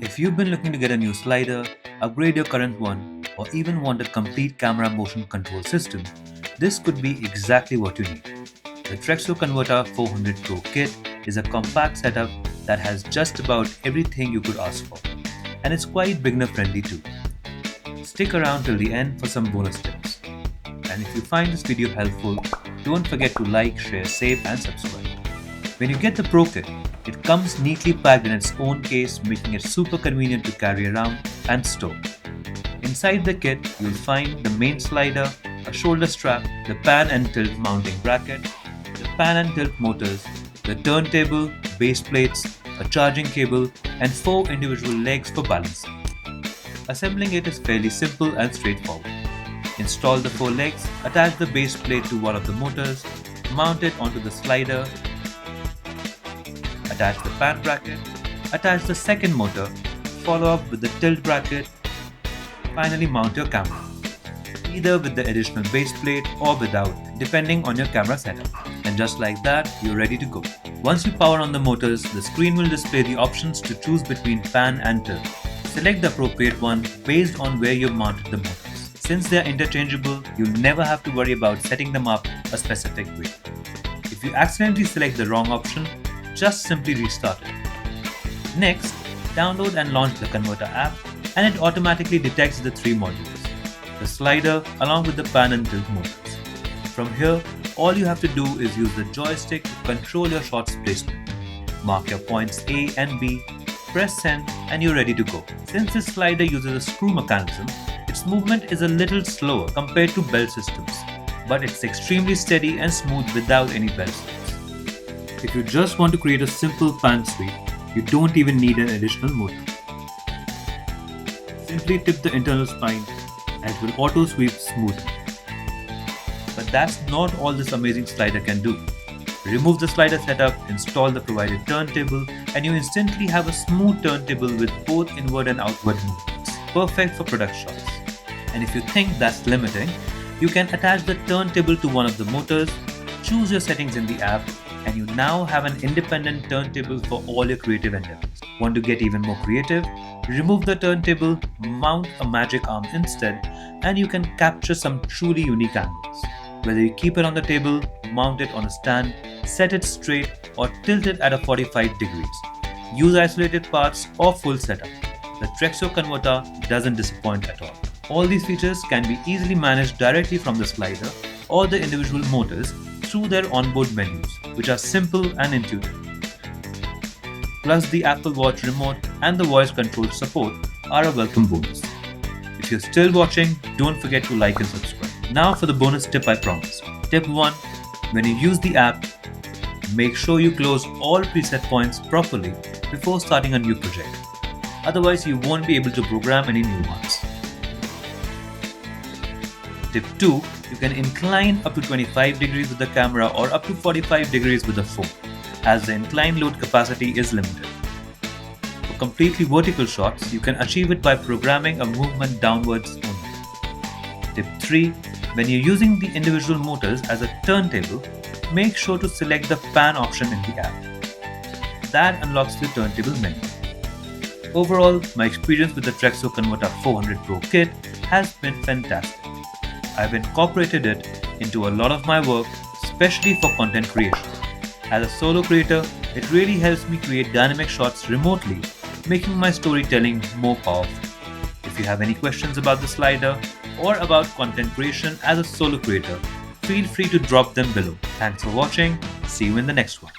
If you've been looking to get a new slider, upgrade your current one, or even want a complete camera motion control system, this could be exactly what you need. The Trexo Converta 400 Pro kit is a compact setup that has just about everything you could ask for, and it's quite beginner friendly too. Stick around till the end for some bonus tips. And if you find this video helpful, don't forget to like, share, save and subscribe. When you get the Pro kit, it comes neatly packed in its own case, making it super convenient to carry around and store. Inside the kit, you'll find the main slider, a shoulder strap, the pan and tilt mounting bracket, the pan and tilt motors, the turntable, base plates, a charging cable, and 4 individual legs for balancing. Assembling it is fairly simple and straightforward. Install the 4 legs, attach the base plate to one of the motors, mount it onto the slider, attach the pan bracket, attach the second motor, follow up with the tilt bracket, finally mount your camera, either with the additional base plate or without, depending on your camera setup. And just like that, you're ready to go. Once you power on the motors, the screen will display the options to choose between pan and tilt. Select the appropriate one based on where you've mounted the motors. Since they are interchangeable, you'll never have to worry about setting them up a specific way. If you accidentally select the wrong option, just simply restart it. Next, download and launch the Converta app, and it automatically detects the 3 modules, the slider along with the pan and tilt motors. From here, all you have to do is use the joystick to control your shot's placement. Mark your points A and B, press send, and you're ready to go. Since this slider uses a screw mechanism, its movement is a little slower compared to belt systems, but it's extremely steady and smooth without any belt slips. If you just want to create a simple pan sweep, you don't even need an additional motor. Simply tip the internal spine and it will auto sweep smoothly. But that's not all this amazing slider can do. Remove the slider setup, install the provided turntable, and you instantly have a smooth turntable with both inward and outward movements, perfect for product shots. And if you think that's limiting, you can attach the turntable to one of the motors, choose your settings in the app, and you now have an independent turntable for all your creative endeavors. Want to get even more creative? Remove the turntable, mount a magic arm instead, and you can capture some truly unique angles. Whether you keep it on the table, mount it on a stand, set it straight, or tilt it at a 45 degrees. Use isolated parts or full setup. The Trexo Converta doesn't disappoint at all. All these features can be easily managed directly from the slider or the individual motors through their onboard menus, which are simple and intuitive. Plus, the Apple Watch remote and the voice control support are a welcome bonus. If you're still watching, don't forget to like and subscribe. Now for the bonus tip I promised. Tip 1. When you use the app, make sure you close all preset points properly before starting a new project. Otherwise, you won't be able to program any new ones. Tip 2. You can incline up to 25 degrees with the camera or up to 45 degrees with the phone, as the incline load capacity is limited. For completely vertical shots, you can achieve it by programming a movement downwards only. Tip 3. When you're using the individual motors as a turntable, make sure to select the pan option in the app. That unlocks the turntable menu. Overall, my experience with the Trexo Converta 400 Pro kit has been fantastic. I've incorporated it into a lot of my work, especially for content creation. As a solo creator, it really helps me create dynamic shots remotely, making my storytelling more powerful. If you have any questions about the slider or about content creation as a solo creator, feel free to drop them below. Thanks for watching. See you in the next one.